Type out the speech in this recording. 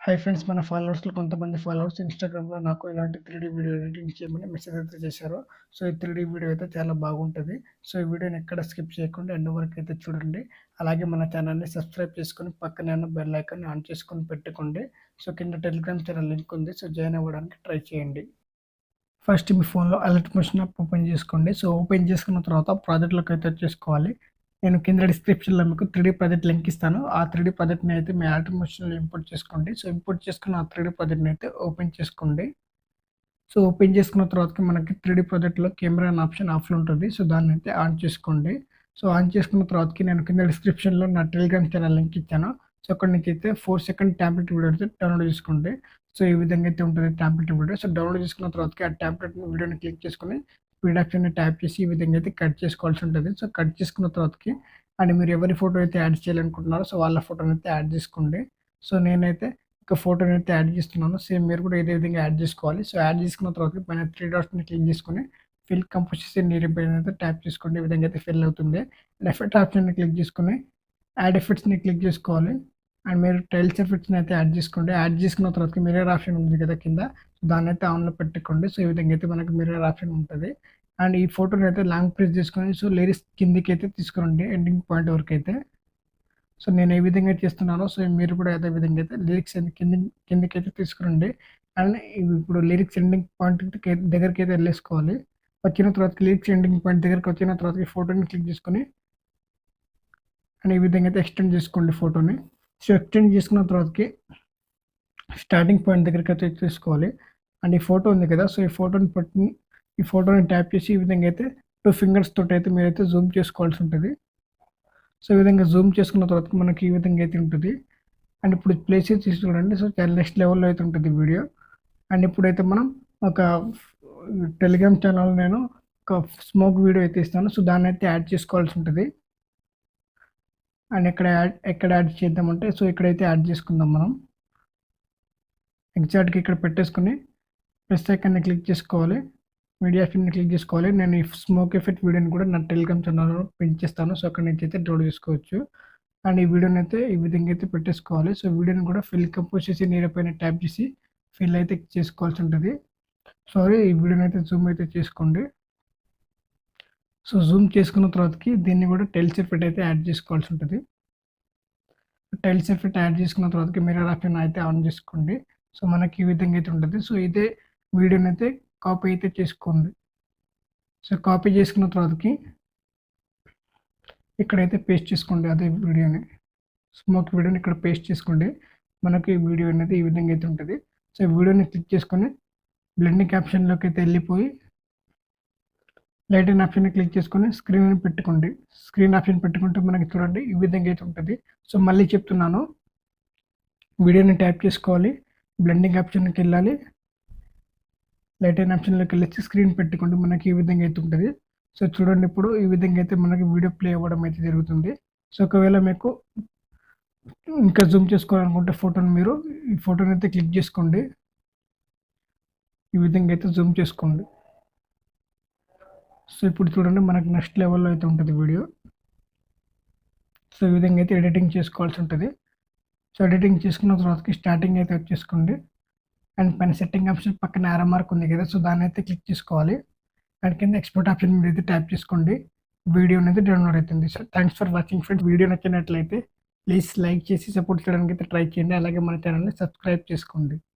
Hi friends, మన ఫాలోవర్స్‌లో కొంతమంది followers ఇన్‌స్టాగ్రామ్‌లో నాకు ఇలాంటి 3డీ వీడియో ఎడిటింగ్ చేయమని మెసేజ్ అయితే చేశారు. సో, ఈ 3డీ వీడియో అయితే చాలా బాగుంటది. సో, ఈ వీడియోని ఎక్కడ స్కిప్ చేయకుండా ఎండ్ వరకు అయితే చూడండి. అలాగే మన ఛానల్‌ని సబ్స్క్రైబ్ చేసుకొని పక్కనే ఉన్న బెల్ ఐకాన్‌ని ఆన్ చేసుకొని పెట్టుకోండి. సో, కింద టెలిగ్రామ్ ఛానల్ లింక్ ఉంది. సో, జాయిన్ అవ్వడానికి ట్రై చేయండి. ఫస్ట్ మీ ఫోన్‌లో అలర్ట్ మోషన్ యాప్ ఓపెన్ చేసుకోండి. సో, ఓపెన్ చేసుకున్న తర్వాత ప్రాజెక్ట్‌లోకి అయితే వచ్చేసుకోవాలి. నేను కింద డిస్క్రిప్షన్‌లో మీకు 3డీ ప్రాజెక్ట్ లింక్ ఇస్తాను. ఆ 3డీ ప్రాజెక్ట్‌ని అయితే మీ అలర్ట్ మోషన్‌లో ఇంపోర్ట్ చేసుకోండి. సో, ఇంపోర్ట్ చేసుకున్న ఆ 3డీ ప్రాజెక్ట్‌ని అయితే ఓపెన్ చేసుకోండి. సో, ఓపెన్ చేసుకున్న తర్వాతకి మనకి 3డీ ప్రాజెక్ట్‌లో కెమెరా అనే ఆప్షన్ ఆఫ్‌లో ఉంటుంది. సో, దాన్నైతే ఆన్ చేసుకోండి. సో, ఆన్ చేసుకున్న తర్వాతకి నేను కింద డిస్క్రిప్షన్‌లో నా టెలిగ్రామ్ ఛానల్ లింక్ ఇచ్చాను. సో, అక్కడి నుంచి అయితే 4 సెకండ్ టెంప్లేట్ వీడియో అయితే డౌన్‌లోడ్ చేసుకోండి. సో, ఈ విధంగా అయితే ఉంటుంది టెంప్లేట్ వీడియో. సో, డౌన్‌లోడ్ చేసుకున్న తర్వాతకి ఆ టెంప్లేట్ వీడియోని క్లిక్ చేసుకొని స్పీడ్ ఆప్షన్‌ని ట్యాప్ చేసి ఈ విధంగా అయితే కట్ చేసుకోవాల్సి ఉంటుంది. సో, కట్ చేసుకున్న తర్వాతకి అండ్ మీరు ఎవరి ఫోటో అయితే యాడ్ చేయాలనుకుంటున్నారో సో, వాళ్ళ ఫోటోని అయితే యాడ్ చేసుకోండి. సో, నేనైతే ఒక ఫోటోని అయితే యాడ్ చేస్తున్నాను. సేమ్ మీరు కూడా ఇదే విధంగా యాడ్ చేసుకోవాలి. సో, యాడ్ చేసుకున్న తర్వాత పైన 3 డాట్స్‌ని క్లిక్ చేసుకొని ఫిల్ కంపోజిషన్ నియర్ బై అయితే ట్యాప్ చేసుకోండి. ఈ విధంగా అయితే ఫిల్ అవుతుంది. అండ్ ఎఫెక్ట్ ఆప్షన్‌ని క్లిక్ చేసుకొని యాడ్ ఎఫెక్ట్స్‌ని క్లిక్ చేసుకోవాలి. అండ్ మీరు టైల్స్ ఎఫెక్ట్స్‌ని అయితే యాడ్ చేసుకోండి. యాడ్ చేసుకున్న తర్వాత మిర్రర్ ఆప్షన్ ఉంది కదా కింద, దాన్నైతే ఆన్‌లో పెట్టుకోండి. సో, ఈ విధంగా అయితే మనకి మిర్రర్ ఆప్షన్ ఉంటది. అండ్ ఈ ఫోటోని అయితే లాంగ్ ప్రెస్ చేసుకొని సో, లిరిక్స్ కిందకైతే తీసుకురండి ఎండింగ్ పాయింట్ వరకైతే. సో, నేను ఏ విధంగా చేస్తున్నానో సో, మీరు కూడా అదే విధంగా అయితే లిరిక్స్ కిందకైతే తీసుకురండి. అండ్ ఇప్పుడు లిరిక్స్ ఎండింగ్ పాయింట్ దగ్గరికైతే ఎళ్ళేసుకోవాలి. వచ్చిన తర్వాత లిరిక్స్ ఎండింగ్ పాయింట్ దగ్గరికి వచ్చిన తర్వాత ఈ ఫోటోని క్లిక్ చేసుకొని అండ్ ఈ విధంగా అయితే ఎక్స్టెండ్ చేసుకోండి ఫోటోని. సో, ఎక్స్టెండ్ చేసుకున్న తర్వాతకి స్టార్టింగ్ పాయింట్ దగ్గరికైతే తీసుకోవాలి. అండ్ ఈ ఫోటో ఉంది కదా! సో, ఈ ఫోటోని ట్యాప్ చేసి ఈ విధంగా అయితే 2 ఫింగర్స్ తోటైతే మీరైతే జూమ్ చేసుకోవాల్సి ఉంటది. సో, ఈ విధంగా జూమ్ చేసుకున్న తర్వాత మనకి ఈ విధంగా అయితే ఉంటది. అండ్ ఇప్పుడు ప్లే చేసి చూడండి. సో, చాలా నెక్స్ట్ లెవెల్‌లో అయితే ఉంటుంది వీడియో. అండ్ ఇప్పుడైతే మనం ఒక టెలిగ్రామ్ ఛానల్ నేను ఒక స్మోక్ వీడియో అయితే ఇస్తాను. సో, దాన్నైతే యాడ్ చేసుకోవాల్సి ఉంటది. అండ్ ఎక్కడ యాడ్ చేద్దామంటే సో, ఇక్కడైతే యాడ్ చేసుకుందాం మనం. ఎగ్జాక్ట్‌గా ఇక్కడ పెట్టేసుకొని ప్లస్ ఐకాన్‌ని క్లిక్ చేసుకోవాలి. మీడియా ఆప్షన్‌ని క్లిక్ చేసుకోవాలి. నేను ఈ స్మోక్ ఎఫెక్ట్ వీడియోని కూడా నా టెలిగ్రామ్ ఛానల్‌లో పిన్ చేస్తాను. సో, అక్కడి నుంచి అయితే డౌన్‌లోడ్ చేసుకోవచ్చు. అండ్ ఈ వీడియోని అయితే ఈ విధంగా అయితే పెట్టేసుకోవాలి. సో, వీడియోని కూడా ఫిల్ కంపోజ్ చేసి నీడ పైన ట్యాప్ చేసి ఫిల్ అయితే చేసుకోవాల్సి ఉంటది. సారీ, ఈ వీడియోని అయితే జూమ్ అయితే చేసుకోండి. సో, జూమ్ చేసుకున్న తర్వాతకి దీన్ని కూడా టైల్స్ ఎఫెక్ట్ అయితే యాడ్ చేసుకోవాల్సి ఉంటది. టైల్స్ ఎఫెక్ట్ యాడ్ చేసుకున్న తర్వాతకి మిర్రర్ ఆప్షన్ అయితే ఆన్ చేసుకోండి. సో, మనకి ఈ విధంగా అయితే ఉంటది. సో, ఇదే వీడియోని అయితే కాపీ అయితే చేసుకోండి. సో, కాపీ చేసుకున్న తర్వాతకి ఇక్కడైతే పేస్ట్ చేసుకోండి అదే వీడియోని. స్మోక్ వీడియోని ఇక్కడ పేస్ట్ చేసుకోండి. మనకి వీడియో అనేది ఈ విధంగా అయితే ఉంటది. సో, వీడియోని క్లిక్ చేసుకొని బ్లెండింగ్ ఆప్షన్‌లోకి అయితే ఎళ్ళిపోయి లైటన్ ఆప్షన్‌ని క్లిక్ చేసుకొని స్క్రీన్ పెట్టుకోండి. స్క్రీన్ ఆప్షన్ పెట్టుకుంటే మనకి చూడండి ఈ విధంగా అయితే ఉంటది. సో, మళ్ళీ చెప్తున్నాను. వీడియోని ట్యాప్ చేసుకోవాలి. బ్లెండింగ్ ఆప్షన్‌కెళ్ళాలి. లైటన్ ఆప్షన్‌లోకి వెళ్ళొచ్చి స్క్రీన్ పెట్టుకోండి. మనకి ఈ విధంగా అయితే ఉంటది. సో, చూడండి ఇప్పుడు ఈ విధంగా అయితే మనకి వీడియో ప్లే అవ్వడం అయితే జరుగుతుంది. సో, ఒకవేళ మీకు ఇంకా జూమ్ చేసుకోవాలనుకుంటే ఫోటోని మీరు ఈ ఫోటోని అయితే క్లిక్ చేసుకోండి. ఈ విధంగా అయితే జూమ్ చేసుకోండి. సో, ఇప్పుడు చూడండి మనకి నెక్స్ట్ లెవెల్‌లో అయితే ఉంటది వీడియో. సో, ఈ విధంగా అయితే ఎడిటింగ్ చేసుకోవాల్సి ఉంటది. సో, ఎడిటింగ్ చేసుకున్న తర్వాతకి స్టార్టింగ్ అయితే వచ్చేసుకోండి. అండ్ పైన సెట్టింగ్ ఆప్షన్ పక్కన యారో మార్క్ ఉంది కదా! సో, దాన్నైతే క్లిక్ చేసుకోవాలి. అండ్ కింద ఎక్స్‌పోర్ట్ ఆప్షన్ మీద అయితే ట్యాప్ చేసుకోండి. వీడియో అనేది డౌన్‌లోడ్ అవుతుంది. So, thanks for watching friends. Video నచ్చినట్లయితే ప్లీజ్ లైక్ చేసి సపోర్ట్ చేయడానికి అయితే ట్రై చేయండి. అలాగే మన ఛానెల్‌ని సబ్స్క్రైబ్ చేసుకోండి.